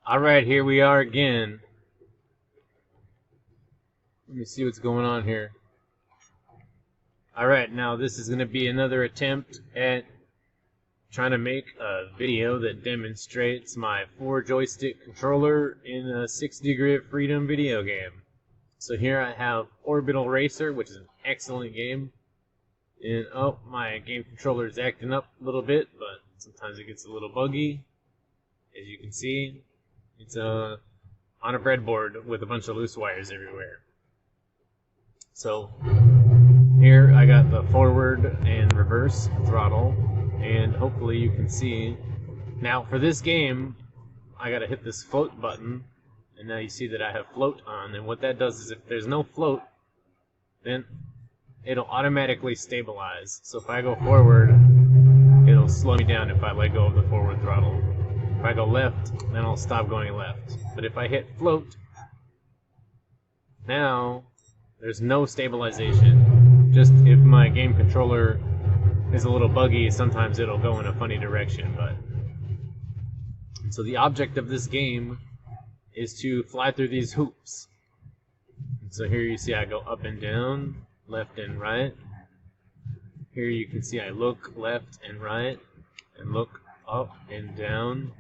Alright, here we are again. Let me see what's going on here. Alright, now this is going to be another attempt at trying to make a video that demonstrates my 4-joystick controller in a 6 Degree of Freedom video game. So here I have Orbital Racer, which is an excellent game. And oh, my game controller is acting up a little bit, but sometimes it gets a little buggy, as you can see. It's on a breadboard with a bunch of loose wires everywhere. So here I got the forward and reverse throttle, and hopefully you can see. Now for this game, I gotta hit this float button, and now you see that I have float on, and what that does is if there's no float, then it'll automatically stabilize. So if I go forward, it'll slow me down if I let go of the forward throttle. If I go left, then I'll stop going left. But if I hit float, now there's no stabilization. Just if my game controller is a little buggy, sometimes it'll go in a funny direction. So the object of this game is to fly through these hoops. And so here you see I go up and down, left and right. Here you can see I look left and right, and look up and down.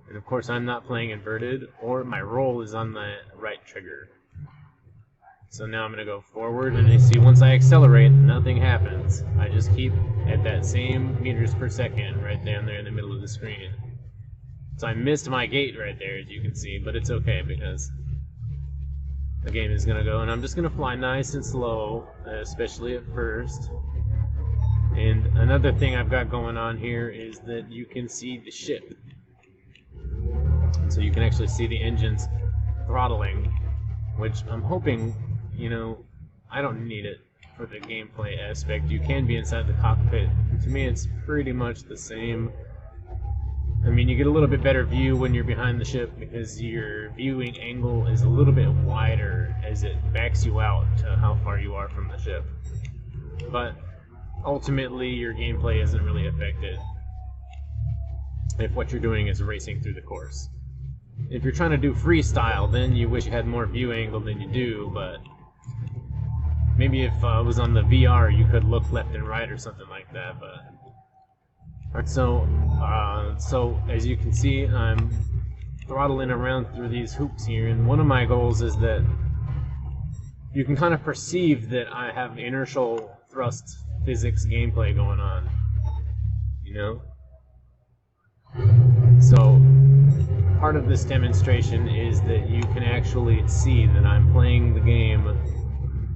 And of course I'm not playing inverted, or my roll is on the right trigger. So now I'm going to go forward, and you see once I accelerate, nothing happens. I just keep at that same meters per second right down there in the middle of the screen. So I missed my gate right there, as you can see, but it's okay because the game is going to go, and I'm just going to fly nice and slow, especially at first. And another thing I've got going on here is that you can see the ship. So you can actually see the engines throttling, which I'm hoping, I don't need it for the gameplay aspect. You can be inside the cockpit. To me, it's pretty much the same. I mean, you get a little bit better view when you're behind the ship because your viewing angle is a little bit wider as it backs you out to how far you are from the ship. But ultimately, your gameplay isn't really affected if what you're doing is racing through the course. If you're trying to do freestyle, then you wish you had more view angle than you do, but maybe if it was on the VR, you could look left and right or something like that. But alright, so as you can see, I'm throttling around through these hoops here, and one of my goals is that you can kind of perceive that I have inertial thrust physics gameplay going on, So part of this demonstration is that you can actually see that I'm playing the game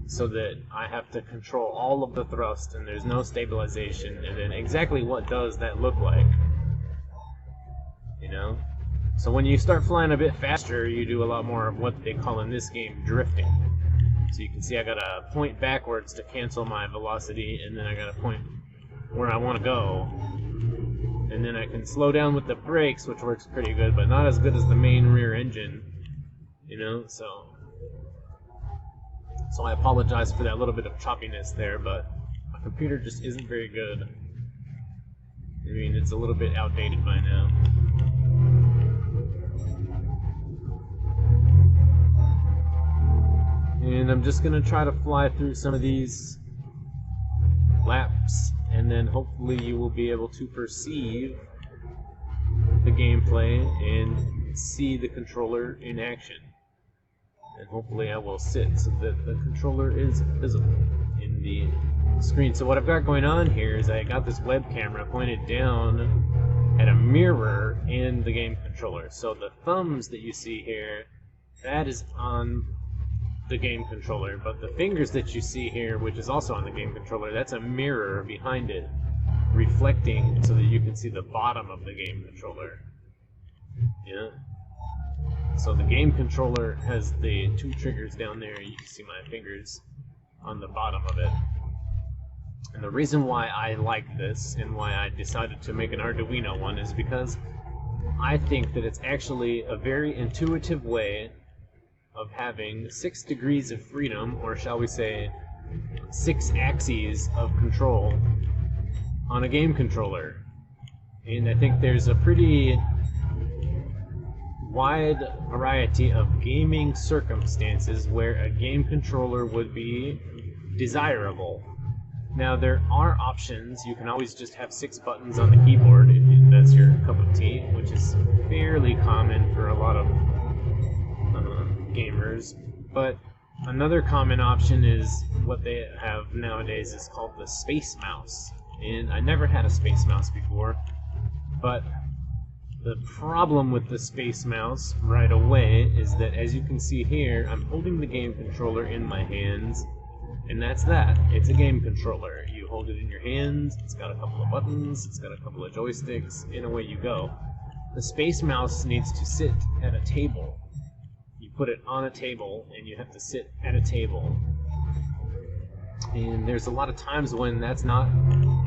so that I have to control all of the thrust and there's no stabilization, and then exactly what does that look like, So when you start flying a bit faster, you do a lot more of what they call in this game drifting. So you can see I got to point backwards to cancel my velocity, and then I got to point where I want to go. And then I can slow down with the brakes, which works pretty good, but not as good as the main rear engine, So I apologize for that little bit of choppiness there, but my computer just isn't very good. I mean, it's a little bit outdated by now. And I'm just going to try to fly through some of these laps, and then hopefully you will be able to perceive the gameplay and see the controller in action. And hopefully I will sit so that the controller is visible in the screen. So what I've got going on here is I got this web camera pointed down at a mirror in the game controller. So the thumbs that you see here, that is on the game controller, but the fingers that you see here, which is also on the game controller, that's a mirror behind it, reflecting so that you can see the bottom of the game controller. So the game controller has the 2 triggers down there, and you can see my fingers on the bottom of it. And the reason why I like this, and why I decided to make an Arduino one, is because I think that it's actually a very intuitive way of having 6 degrees of freedom, or shall we say 6 axes of control on a game controller. And I think there's a pretty wide variety of gaming circumstances where a game controller would be desirable. Now, there are options. You can always just have 6 buttons on the keyboard if that's your cup of tea, which is fairly common for a lot of gamers. But another common option is what they have nowadays is called the Space Mouse. And I never had a Space Mouse before, but the problem with the Space Mouse right away is that, as you can see here, I'm holding the game controller in my hands, and that's that. It's a game controller. You hold it in your hands, it's got a couple of buttons, it's got a couple of joysticks, and away you go. The Space Mouse needs to sit at a table. You put it on a table, and you have to sit at a table. And there's a lot of times when that's not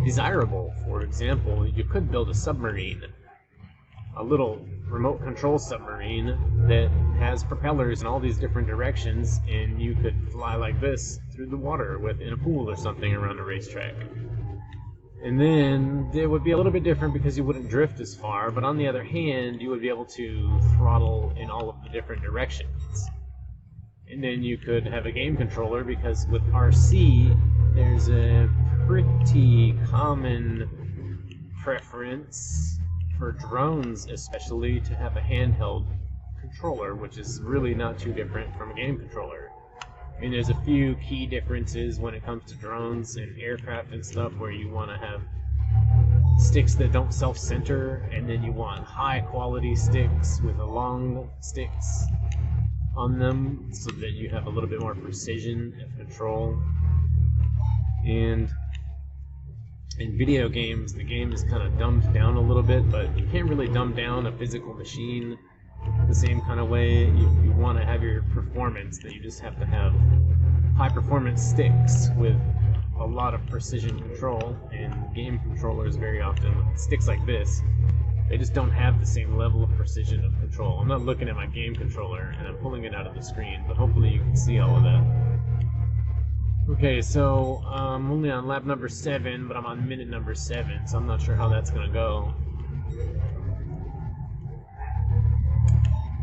desirable. For example, you could build a submarine. A little remote control submarine that has propellers in all these different directions, and you could fly like this through the water in a pool or something around a racetrack. And then it would be a little bit different because you wouldn't drift as far, but on the other hand, you would be able to throttle in all of the different directions. And then you could have a game controller, because with RC, there's a pretty common preference for drones, especially, to have a handheld controller, which is really not too different from a game controller. I mean, there's a few key differences when it comes to drones and aircraft and stuff, where you want to have sticks that don't self-center, and then you want high-quality sticks with long sticks on them, so that you have a little bit more precision of control. And in video games, the game is kind of dumbed down a little bit, but you can't really dumb down a physical machine the same kind of way. You want to have your performance, that you just have to have high-performance sticks with a lot of precision control, and game controllers very often, with sticks like this, they just don't have the same level of precision of control. I'm not looking at my game controller, and I'm pulling it out of the screen, but hopefully you can see all of that. Okay, so I'm only on lap number 7, but I'm on minute number 7, so I'm not sure how that's gonna go.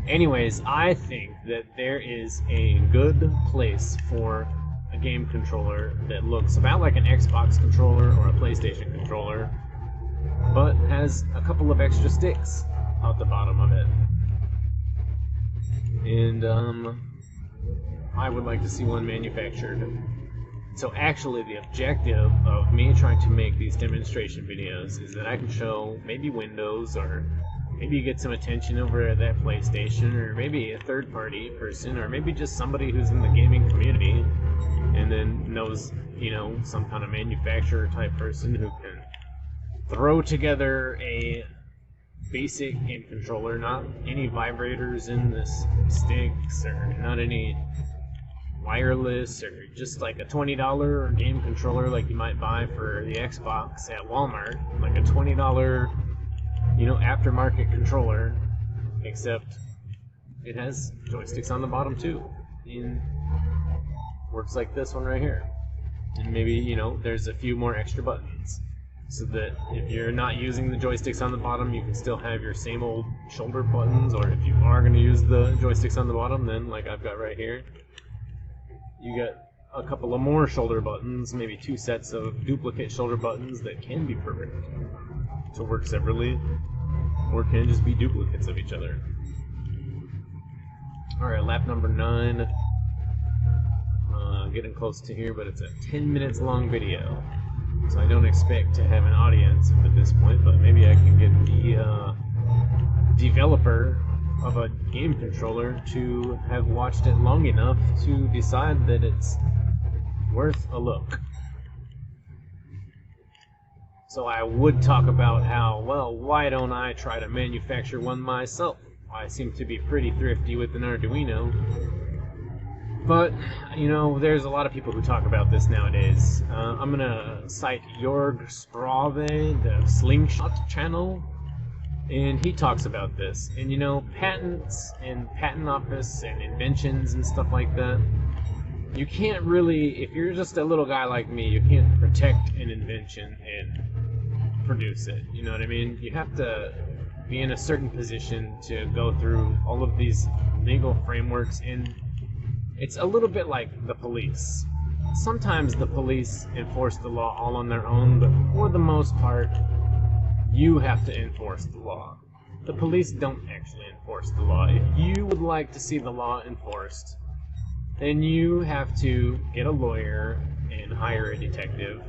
Anyways, I think that there is a good place for a game controller that looks about like an Xbox controller or a PlayStation controller, but has a couple of extra sticks out the bottom of it. And I would like to see one manufactured. So actually, the objective of me trying to make these demonstration videos is that I can show maybe Windows, or maybe get some attention over at that PlayStation, or maybe a third-party person, or maybe just somebody who's in the gaming community and then knows, you know, some kind of manufacturer type person who can throw together a basic game controller, not any vibrators in the sticks, or not any wireless, or just like a $20 game controller like you might buy for the Xbox at Walmart, like a $20, you know, aftermarket controller, except it has joysticks on the bottom too, and works like this one right here. And maybe, you know, there's a few more extra buttons, so that if you're not using the joysticks on the bottom, you can still have your same old shoulder buttons, or if you are going to use the joysticks on the bottom, then like I've got right here, you got a couple of more shoulder buttons, maybe 2 sets of duplicate shoulder buttons that can be perfect to work separately, or can just be duplicates of each other. Alright, lap number 9. Getting close to here, but it's a 10 minutes long video, so I don't expect to have an audience at this point, but maybe I can get the developer of a game controller to have watched it long enough to decide that it's worth a look. So I would talk about how, well, why don't I try to manufacture one myself? I seem to be pretty thrifty with an Arduino. But, you know, there's a lot of people who talk about this nowadays. I'm going to cite Jorg Sprave, the Slingshot channel, and he talks about this. And, you know, patents and patent office and inventions and stuff like that, you can't really, if you're just a little guy like me, you can't protect an invention and produce it. You know what I mean? You have to be in a certain position to go through all of these legal frameworks, and it's a little bit like the police. Sometimes the police enforce the law all on their own, but for the most part, you have to enforce the law. The police don't actually enforce the law. If you would like to see the law enforced, then you have to get a lawyer and hire a detective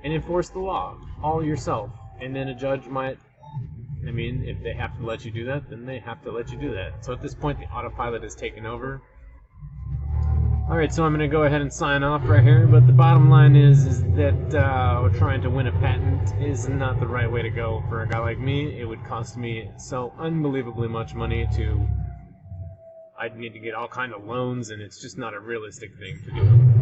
and enforce the law all yourself. And then a judge might, I mean, if they have to let you do that, then they have to let you do that. So at this point, the autopilot has taken over. Alright, so I'm going to go ahead and sign off right here, but the bottom line is that trying to win a patent is not the right way to go for a guy like me. It would cost me so unbelievably much money I'd need to get all kind of loans, and it's just not a realistic thing to do.